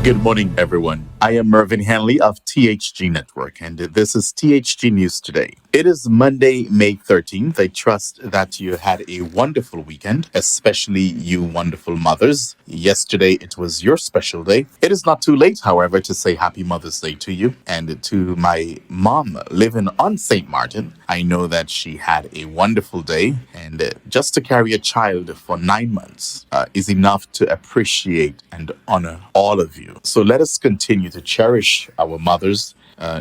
Good morning, everyone. I am Mervyn Hanley of THG Network, and this is THG News Today. It is Monday, May 13th. I trust that you had a wonderful weekend, especially you wonderful mothers. Yesterday, it was your special day. It is not too late, however, to say Happy Mother's Day to you. And to my mom living on St. Martin, I know that she had a wonderful day. And just to carry a child for 9 months is enough to appreciate and honor all of you. So let us continue to cherish our mothers,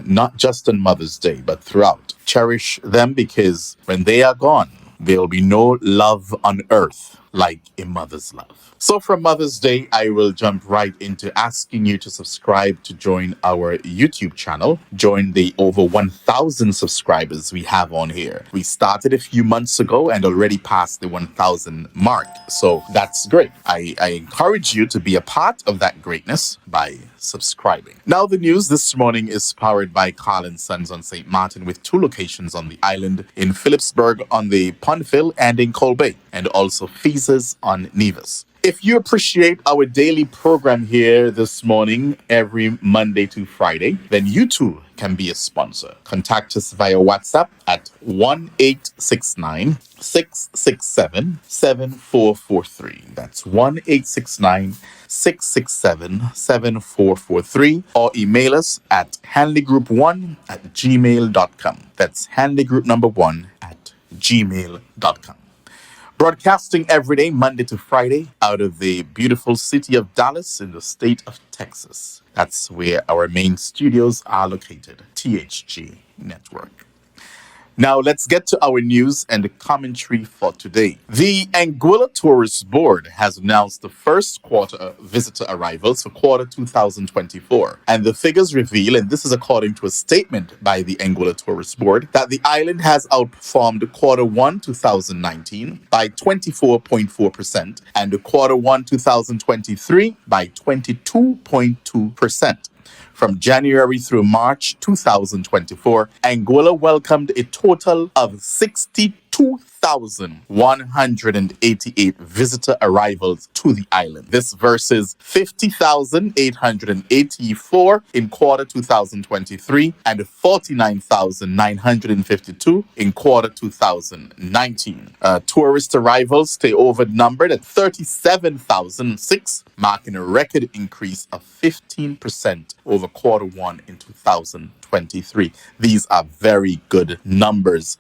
not just on Mother's Day, but throughout. Cherish them because when they are gone, there will be no love on earth like a mother's love. So for Mother's Day, I will jump right into asking you to subscribe to join our YouTube channel. Join the over 1,000 subscribers we have on here. We started a few months ago and already passed the 1,000 mark. So that's great. I encourage you to be a part of that greatness by subscribing. Now the news this morning is powered by Carl & Sons on St. Martin with 2 locations on the island, in Phillipsburg on the Pontville and in Colbay, and also Feezes on Nevis. If you appreciate our daily program here this morning, every Monday to Friday, then you too can be a sponsor. Contact us via WhatsApp at 1-869-667-7443. That's 1-869-667-7443, or email us at handlygroup1@gmail.com. That's handlygroup1@gmail.com. Broadcasting every day, Monday to Friday, out of the beautiful city of Dallas in the state of Texas. That's where our main studios are located, THG Network. Now let's get to our news and the commentary for today. The Anguilla Tourist Board has announced the first quarter visitor arrivals for quarter 2024. And the figures reveal, and this is according to a statement by the Anguilla Tourist Board, that the island has outperformed quarter 1 2019 by 24.4% and quarter 1 2023 by 22.2%. From January through March 2024, Anguilla welcomed a total of 62,188 visitor arrivals to the island. This versus 50,884 in quarter 2023 and 49,952 in quarter 2019. Tourist arrivals stay over-numbered at 37,006, marking a record increase of 15% over quarter 1 in 2023. These are very good numbers.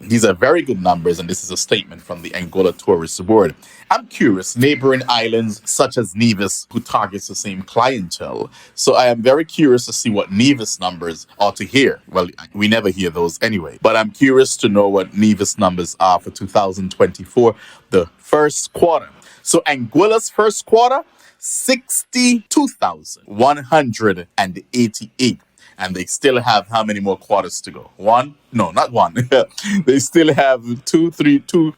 These are very good numbers, and this is a statement from the Anguilla Tourist Board. I'm curious, neighboring islands such as Nevis, who targets the same clientele. So I am very curious to see what Nevis numbers are to hear. Well, we never hear those anyway, but I'm curious to know what Nevis numbers are for 2024, the first quarter. So Anguilla's first quarter, 62,188. And they still have how many more quarters to go? One? No, not one. They still have two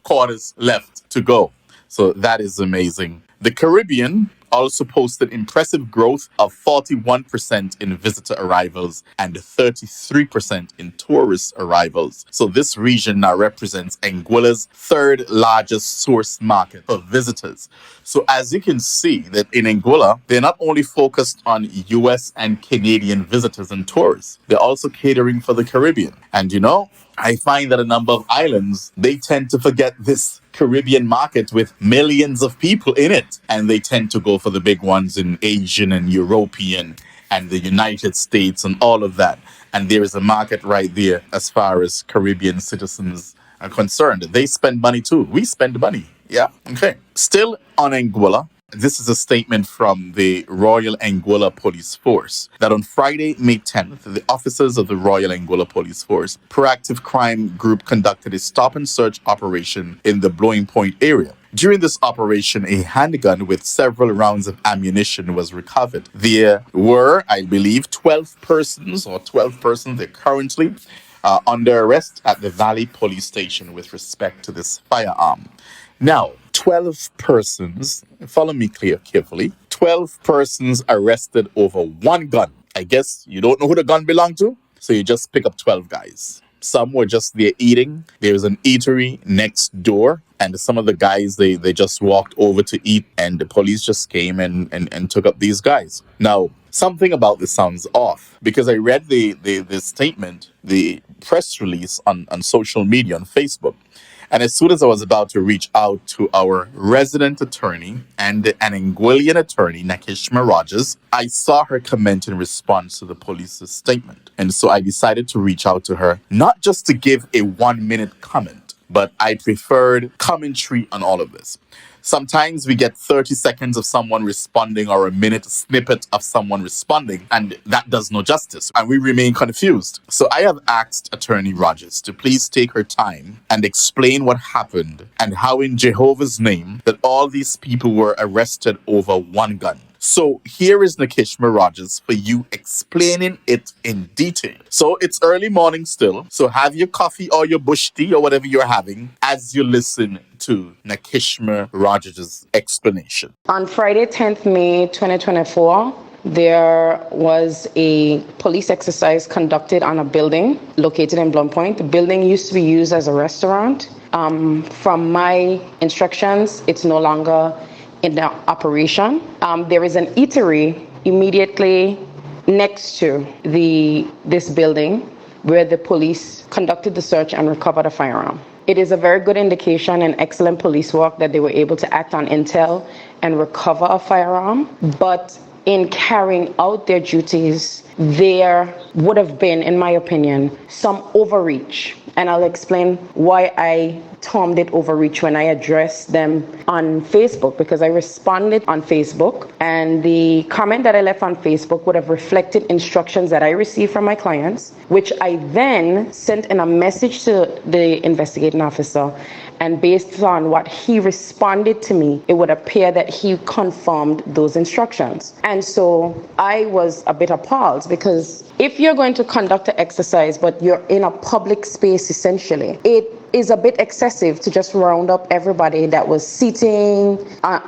quarters left to go. So that is amazing. The Caribbean also posted impressive growth of 41% in visitor arrivals and 33% in tourist arrivals. So this region now represents Anguilla's 3rd largest source market for visitors. So as you can see that in Anguilla, they're not only focused on US and Canadian visitors and tourists, they're also catering for the Caribbean. And I find that a number of islands, they tend to forget this Caribbean market with millions of people in it. And they tend to go for the big ones in Asian and European and the United States and all of that. And there is a market right there as far as Caribbean citizens are concerned. They spend money too. We spend money. Yeah. Okay. Still on Anguilla. This is a statement from the Royal Anguilla Police Force that on Friday, May 10th, the officers of the Royal Anguilla Police Force Proactive Crime Group conducted a stop and search operation in the Blowing Point area. During this operation, a handgun with several rounds of ammunition was recovered. There were, I believe, 12 persons they're currently under arrest at the Valley Police Station with respect to this firearm. Now, 12 persons, follow me carefully, 12 persons arrested over one gun. I guess you don't know who the gun belonged to, so you just pick up 12 guys. Some were just there eating. There was an eatery next door, and some of the guys, they just walked over to eat, and the police just came and took up these guys. Now, something about this sounds off, because I read the statement, the press release on social media, on Facebook. And as soon as I was about to reach out to our resident attorney and an Anguillian attorney, Nakishma Rogers, I saw her comment in response to the police's statement. And so I decided to reach out to her, not just to give a 1-minute comment, but I preferred commentary on all of this. Sometimes we get 30 seconds of someone responding or a minute snippet of someone responding, and that does no justice, and we remain confused. So I have asked Attorney Rogers to please take her time and explain what happened and how in Jehovah's name that all these people were arrested over one gun. So here is Nakishma Rogers for you explaining it in detail. So it's early morning still, so have your coffee or your bush tea or whatever you're having as you listen to Nakishma Rogers' explanation. On Friday, 10th May 2024, there was a police exercise conducted on a building located in Blunt Point. The building used to be used as a restaurant. From my instructions, it's no longer in the operation. There is an eatery immediately next to this building where the police conducted the search and recovered a firearm. It is a very good indication and excellent police work that they were able to act on intel and recover a firearm. But in carrying out their duties, there would have been, in my opinion, some overreach. And I'll explain why I termed it overreach when I addressed them on Facebook, because I responded on Facebook, and the comment that I left on Facebook would have reflected instructions that I received from my clients, which I then sent in a message to the investigating officer. And based on what he responded to me, it would appear that he confirmed those instructions. And so I was a bit appalled, because if you're going to conduct an exercise, but you're in a public space, essentially, it is a bit excessive to just round up everybody that was sitting,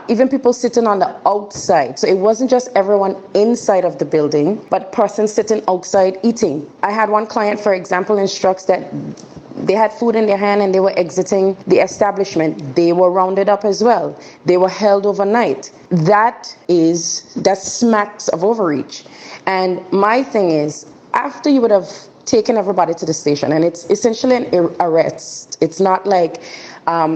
even people sitting on the outside. So it wasn't just everyone inside of the building, but persons sitting outside eating. I had one client, for example, instructs that they had food in their hand and they were exiting the establishment. They were rounded up as well. They were held overnight. That smacks of overreach. And my thing is, after you would have taken everybody to the station, and it's essentially an arrest. It's not like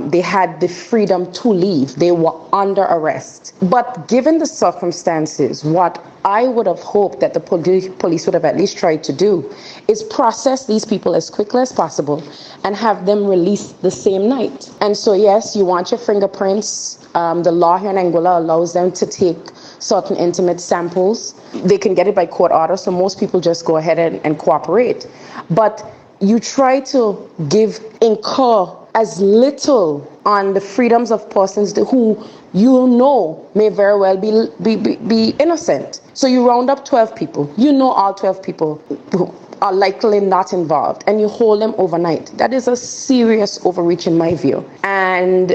they had the freedom to leave. They were under arrest. But given the circumstances, what I would have hoped that the police would have at least tried to do is process these people as quickly as possible and have them released the same night. And so, yes, you want your fingerprints. The law here in Anguilla allows them to take certain intimate samples. They can get it by court order, so most people just go ahead and cooperate. But you try to incur as little on the freedoms of persons who you know may very well be innocent. So you round up 12 people. You know all 12 people are likely not involved, and you hold them overnight. That is a serious overreach in my view. And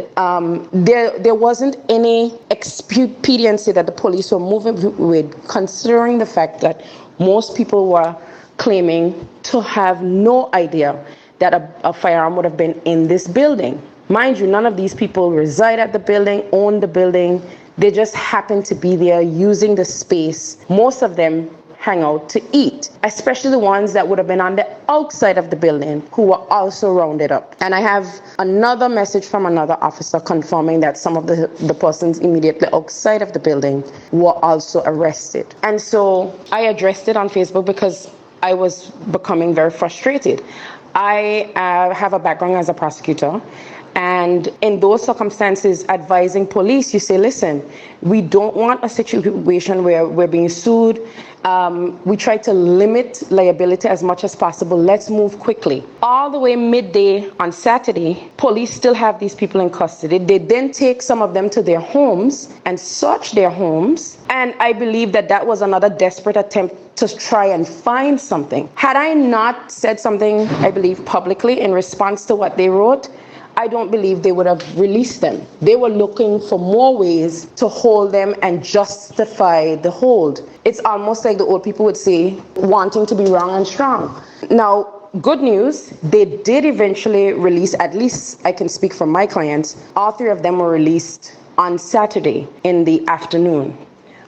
there wasn't any expediency that the police were moving with, considering the fact that most people were claiming to have no idea that a firearm would have been in this building. Mind you, none of these people reside at the building, own the building. They just happen to be there using the space. Most of them hang out to eat, especially the ones that would have been on the outside of the building who were also rounded up. And I have another message from another officer confirming that some of the persons immediately outside of the building were also arrested. And so I addressed it on Facebook because I was becoming very frustrated. I have a background as a prosecutor, and in those circumstances, advising police, you say, listen, we don't want a situation where we're being sued. We try to limit liability as much as possible. Let's move quickly. All the way midday on Saturday, police still have these people in custody. They then take some of them to their homes and search their homes. And I believe that was another desperate attempt to try and find something. Had I not said something, I believe, publicly in response to what they wrote, I don't believe they would have released them. They were looking for more ways to hold them and justify the hold. It's almost like the old people would say, wanting to be wrong and strong. Now, good news, they did eventually release, at least I can speak for my clients, all three of them were released on Saturday in the afternoon.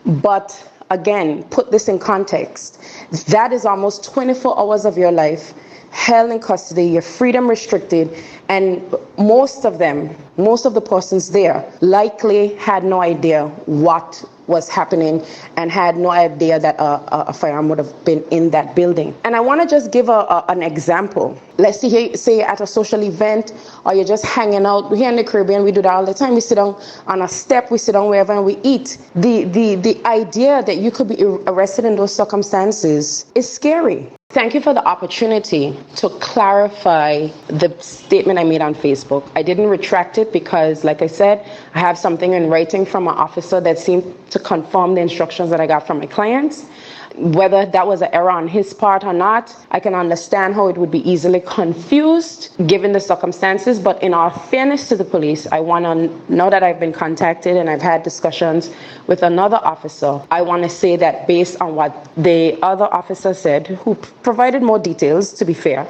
But again, put this in context. That is almost 24 hours of your life held in custody, your freedom restricted, and most of the persons there likely had no idea what was happening and had no idea that a firearm would have been in that building. And I want to just give an example. Let's say you're at a social event or you're just hanging out. Here in the Caribbean, we do that all the time. We sit down on a step, we sit down wherever, and we eat. The idea that you could be arrested in those circumstances is scary. Thank you for the opportunity to clarify the statement I made on Facebook. I didn't retract it because, like I said, I have something in writing from an officer that seemed to confirm the instructions that I got from my clients. Whether that was an error on his part or not, I can understand how it would be easily confused given the circumstances. But in all fairness to the police, I want to know that I've been contacted and I've had discussions with another officer. I want to say that based on what the other officer said, who provided more details, to be fair,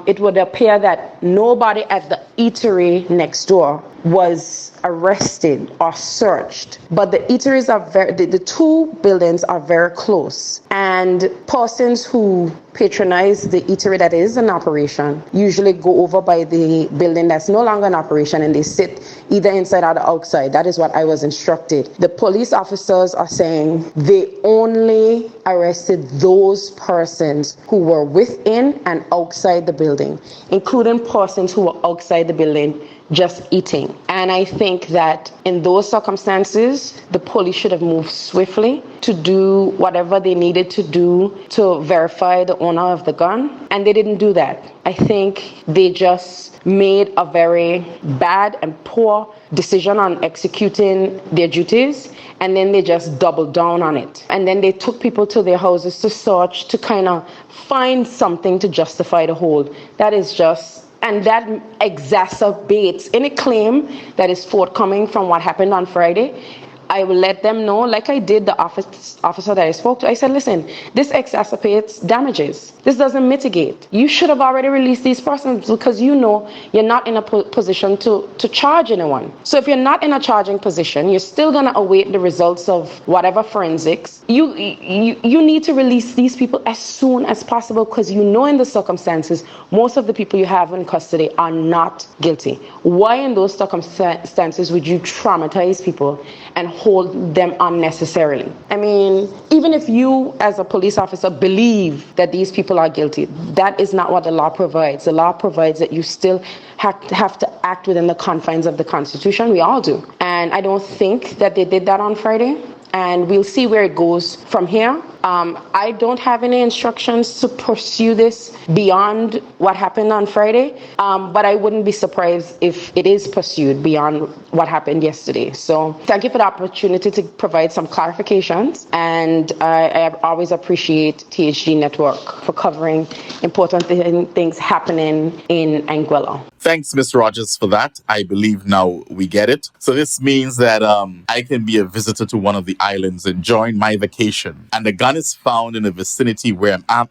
it would appear that nobody at the eatery next door was arrested or searched, but the eateries are the two buildings are very close, and persons who patronize the eatery that is in operation usually go over by the building that's no longer in operation and they sit either inside or outside. That is what I was instructed. The police officers are saying they only arrested those persons who were within and outside the building, including persons who were outside the building just eating. And I think that in those circumstances, the police should have moved swiftly to do whatever they needed to do to verify the owner of the gun. And they didn't do that. I think they just made a very bad and poor decision on executing their duties. And then they just doubled down on it. And then they took people to their houses to search, to kind of find something to justify the hold. That is just, and that exacerbates any claim that is forthcoming from what happened on Friday. I will let them know, like I did the officer that I spoke to. I said, listen, this exacerbates damages. This doesn't mitigate. You should have already released these persons because you know you're not in a position to charge anyone. So if you're not in a charging position, you're still going to await the results of whatever forensics. You need to release these people as soon as possible because you know in the circumstances, most of the people you have in custody are not guilty. Why in those circumstances would you traumatize people and hold them unnecessarily? I mean, even if you as a police officer believe that these people are guilty, that is not what the law provides. The law provides that you still have to act within the confines of the Constitution. We all do. And I don't think that they did that on Friday. And we'll see where it goes from here. I don't have any instructions to pursue this beyond what happened on Friday, but I wouldn't be surprised if it is pursued beyond what happened yesterday. So thank you for the opportunity to provide some clarifications, and I always appreciate THG Network for covering important things happening in Anguilla. Thanks, Mr. Rogers, for that. I believe now we get it. So this means that I can be a visitor to one of the islands enjoying my vacation, and the gun is found in the vicinity where I'm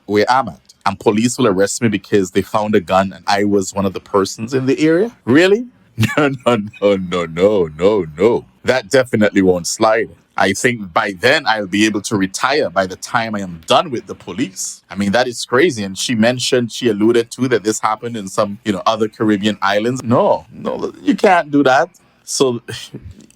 at. And police will arrest me because they found a gun and I was one of the persons in the area? Really? No. That definitely won't slide. I think by then I'll be able to retire by the time I am done with the police. I mean, that is crazy. And she alluded to that this happened in some, other Caribbean islands. No, you can't do that. So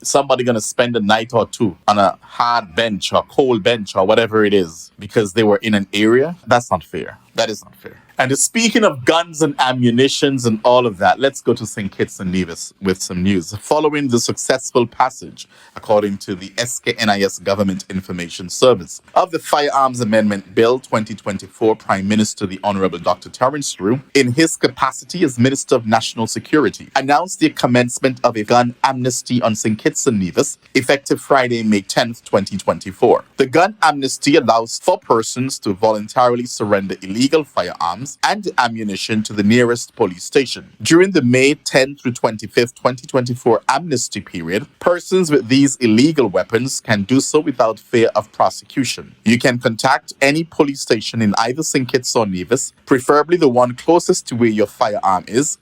somebody going to spend a night or two on a hard bench or cold bench or whatever it is because they were in an area? That's not fair. That is not fair. And speaking of guns and ammunitions and all of that, let's go to St. Kitts and Nevis with some news. Following the successful passage, according to the SKNIS Government Information Service, of the Firearms Amendment Bill 2024, Prime Minister the Honorable Dr. Terence True, in his capacity as Minister of National Security, announced the commencement of a gun amnesty on St. Kitts and Nevis, effective Friday, May 10th, 2024. The gun amnesty allows for persons to voluntarily surrender illegal firearms firearms and ammunition to the nearest police station. During the May 10 through 25th, 2024 amnesty period, persons with these illegal weapons can do so without fear of prosecution. You can contact any police station in either St. Kitts or Nevis, preferably the one closest to where your firearm is.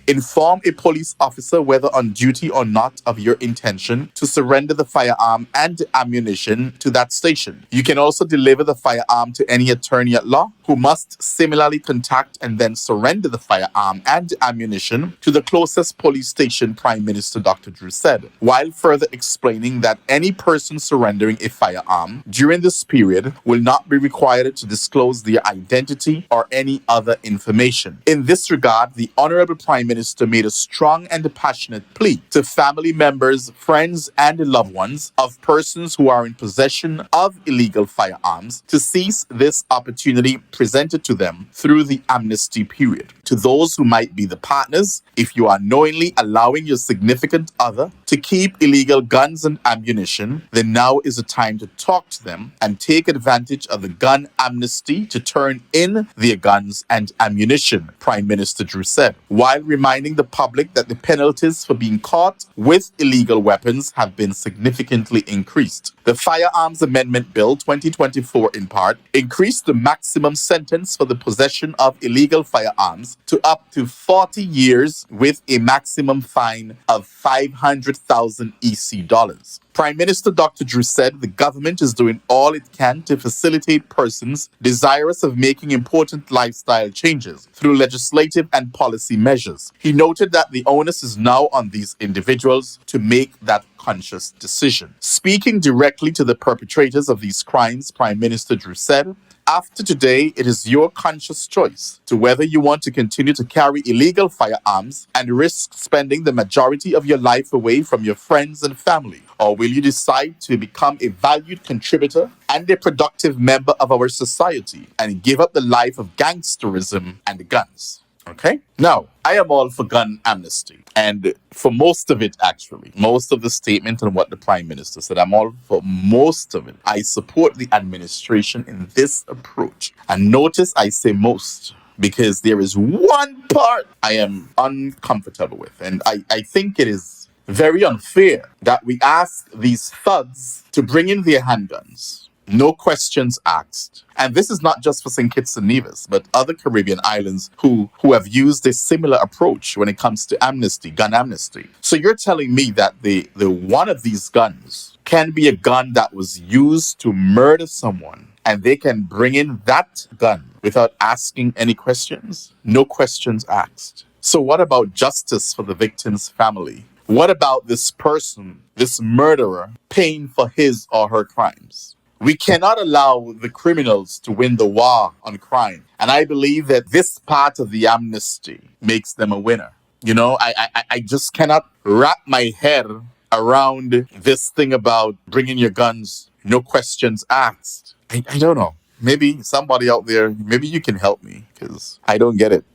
Inform a police officer, whether on duty or not, of your intention to surrender the firearm and ammunition to that station. You can also deliver the firearm to any attorney at law who must similarly contact and then surrender the firearm and ammunition to the closest police station, Prime Minister Dr. Drew said, while further explaining that any person surrendering a firearm during this period will not be required to disclose their identity or any other information. In this regard, the Honorable Prime Minister made a strong and passionate plea to family members, friends, and loved ones of persons who are in possession of illegal firearms to seize this opportunity presented to them through the amnesty period. To those who might be the partners, if you are knowingly allowing your significant other to keep illegal guns and ammunition, then now is the time to talk to them and take advantage of the gun amnesty to turn in their guns and ammunition, Prime Minister Drew said, while reminding the public that the penalties for being caught with illegal weapons have been significantly increased. The Firearms Amendment Bill 2024, in part, increased the maximum sentence for the possession of illegal firearms to up to 40 years with a maximum fine of 500,000 EC dollars. Prime Minister Dr. Drew said the government is doing all it can to facilitate persons desirous of making important lifestyle changes through legislative and policy measures. He noted that the onus is now on these individuals to make that conscious decision. Speaking directly to the perpetrators of these crimes, Prime Minister Drew said, "After today, it is your conscious choice to whether you want to continue to carry illegal firearms and risk spending the majority of your life away from your friends and family, or will you decide to become a valued contributor and a productive member of our society and give up the life of gangsterism and guns?" Okay? Now, I am all for gun amnesty. And for most of it, actually, most of the statement and what the Prime Minister said, I'm all for most of it. I support the administration in this approach. And notice I say most, because there is one part I am uncomfortable with. And I think it is very unfair that we ask these thugs to bring in their handguns. No questions asked. And this is not just for St. Kitts and Nevis, but other Caribbean islands who have used a similar approach when it comes to amnesty, gun amnesty. So you're telling me that the one of these guns can be a gun that was used to murder someone, and they can bring in that gun without asking any questions? No questions asked. So what about justice for the victim's family? What about this person, this murderer, paying for his or her crimes? We cannot allow the criminals to win the war on crime. And I believe that this part of the amnesty makes them a winner. You know, I just cannot wrap my head around this thing about bringing your guns, no questions asked. I don't know. Maybe somebody out there, maybe you can help me, because I don't get it.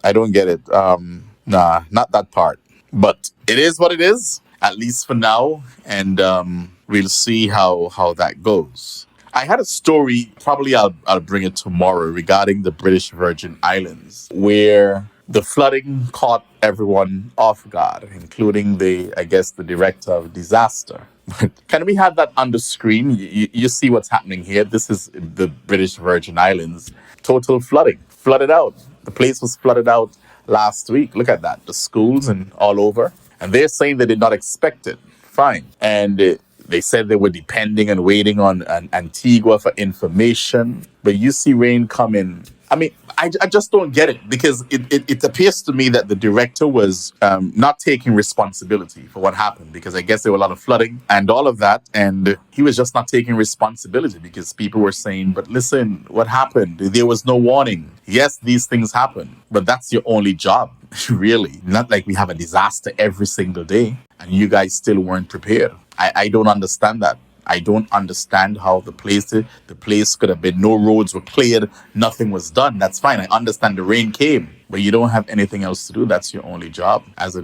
Nah, not that part. But it is what it is, at least for now. And we'll see how that goes. I had a story, probably I'll bring it tomorrow, regarding the British Virgin Islands, where the flooding caught everyone off guard, including the director of disaster. But can we have that on the screen? You see what's happening here. This is the British Virgin Islands. Total flooding. Flooded out. The place was flooded out last week. Look at that. The schools and all over. And they're saying they did not expect it. Fine. And they said they were depending and waiting on Antigua for information. But you see rain coming. I mean, I just don't get it, because it appears to me that the director was not taking responsibility for what happened, because I guess there were a lot of flooding and all of that. And he was just not taking responsibility, because people were saying, but listen, what happened? There was no warning. Yes, these things happen, but that's your only job, really. Not like we have a disaster every single day and you guys still weren't prepared. I don't understand that. I don't understand how the place could have been, no roads were cleared, nothing was done. That's fine. I understand the rain came. but you don't have anything else to do. That's your only job as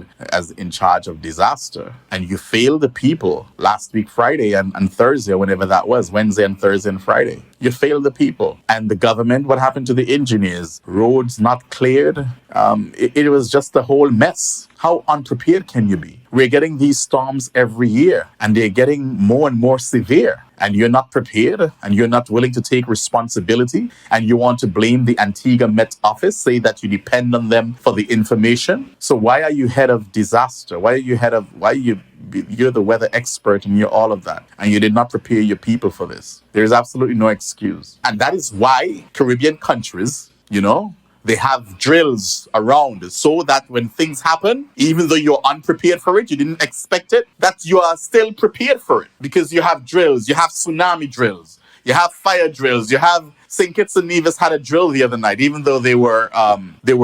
in charge of disaster. And you failed the people last week, Friday and Thursday, or whenever that was, Wednesday and Thursday and Friday. You failed the people. And the government, what happened to the engineers? Roads not cleared. It was just a whole mess. How unprepared can you be? We're getting these storms every year, and they're getting more and more severe. And you're not prepared, and you're not willing to take responsibility, and you want to blame the Antigua Met Office, say that you depend on them for the information. So why are you head of disaster? You're the weather expert and you're all of that, and you did not prepare your people for this. There is absolutely no excuse. And that is why Caribbean countries, they have drills around so that when things happen, even though you're unprepared for it, you didn't expect it, that you are still prepared for it. Because you have drills, you have tsunami drills, you have fire drills, you have St. Kitts and Nevis had a drill the other night, even though they were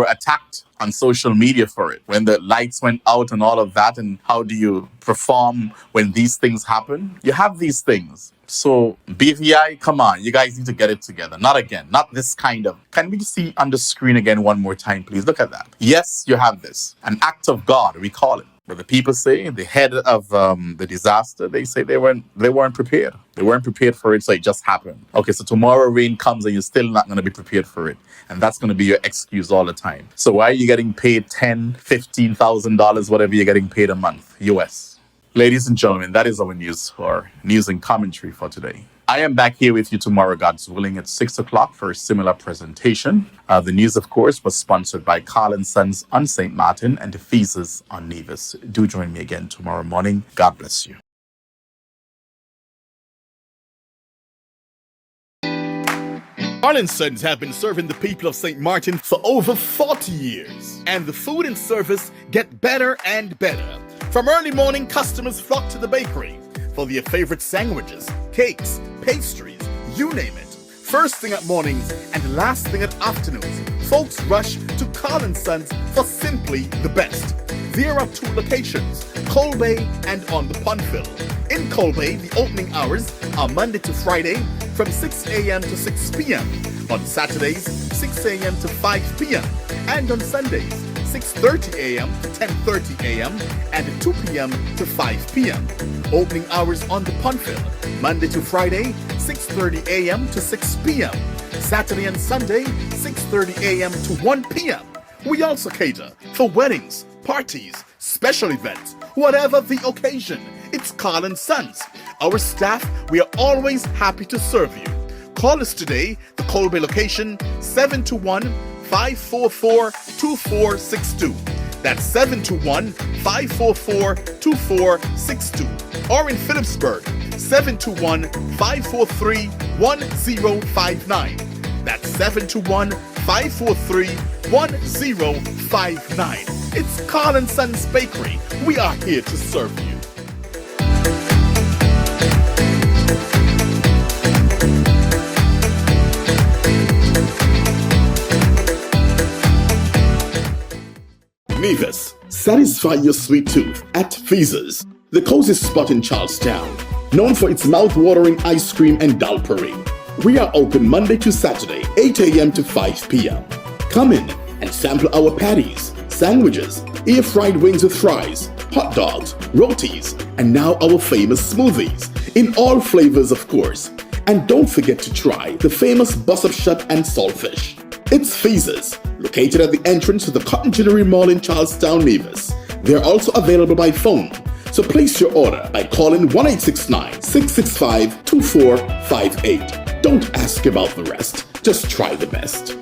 attacked on social media for it, when the lights went out and all of that. And how do you perform when these things happen? You have these things. So BVI, come on, you guys need to get it together. Not again, not this kind of. Can we see on the screen again one more time, please? Look at that. Yes, you have this. An act of God, we call it. But the people say, the head of the disaster, they say they weren't prepared. They weren't prepared for it, so it just happened. Okay, so tomorrow rain comes and you're still not going to be prepared for it. And that's going to be your excuse all the time. So why are you getting paid $10,000, $15,000, whatever you're getting paid a month, US? Ladies and gentlemen, that is our news and commentary for today. I am back here with you tomorrow, God's willing, at 6 o'clock for a similar presentation. The news, of course, was sponsored by Carl & Sons on St. Martin and Nevis on Nevis. Do join me again tomorrow morning. God bless you. Carl & Sons have been serving the people of St. Martin for over 40 years. And the food and service get better and better. From early morning, customers flock to the bakery for their favorite sandwiches, cakes, pastries, you name it. First thing at mornings and last thing at afternoons, folks rush to Carl & Sons for simply the best. There are 2 locations, Coal Bay and on the Pondville. In Coal Bay, the opening hours are Monday to Friday from 6 a.m. to 6 p.m. On Saturdays, 6 a.m. to 5 p.m. And on Sundays, 6:30 a.m. to 10:30 a.m. and 2 p.m. to 5 p.m. Opening hours on the Pondville, Monday to Friday, 6:30 a.m. to 6 p.m. Saturday and Sunday, 6:30 a.m. to 1 p.m. We also cater for weddings, parties, special events, whatever the occasion. It's Carl & Sons. Our staff, we are always happy to serve you. Call us today, the Coal Bay location, 721-544-2462. That's 721-544-2462. Or in Phillipsburg, 721-543-1059. That's 721-543-1059. It's Carl & Sons Bakery. We are here to serve you. Nevis, satisfy your sweet tooth at Feases, the cozy spot in Charlestown, known for its mouth-watering ice cream and dal parade. We are open Monday to Saturday, 8 a.m. to 5 p.m. Come in and sample our patties, sandwiches, air-fried wings with fries, hot dogs, rotis, and now our famous smoothies, in all flavors of course. And don't forget to try the famous bus-up shut and saltfish. It's Feases, located at the entrance to the Cotton Jewelry Mall in Charlestown, Nevis. They're also available by phone, so place your order by calling 1-869-665-2458. Don't ask about the rest, just try the best.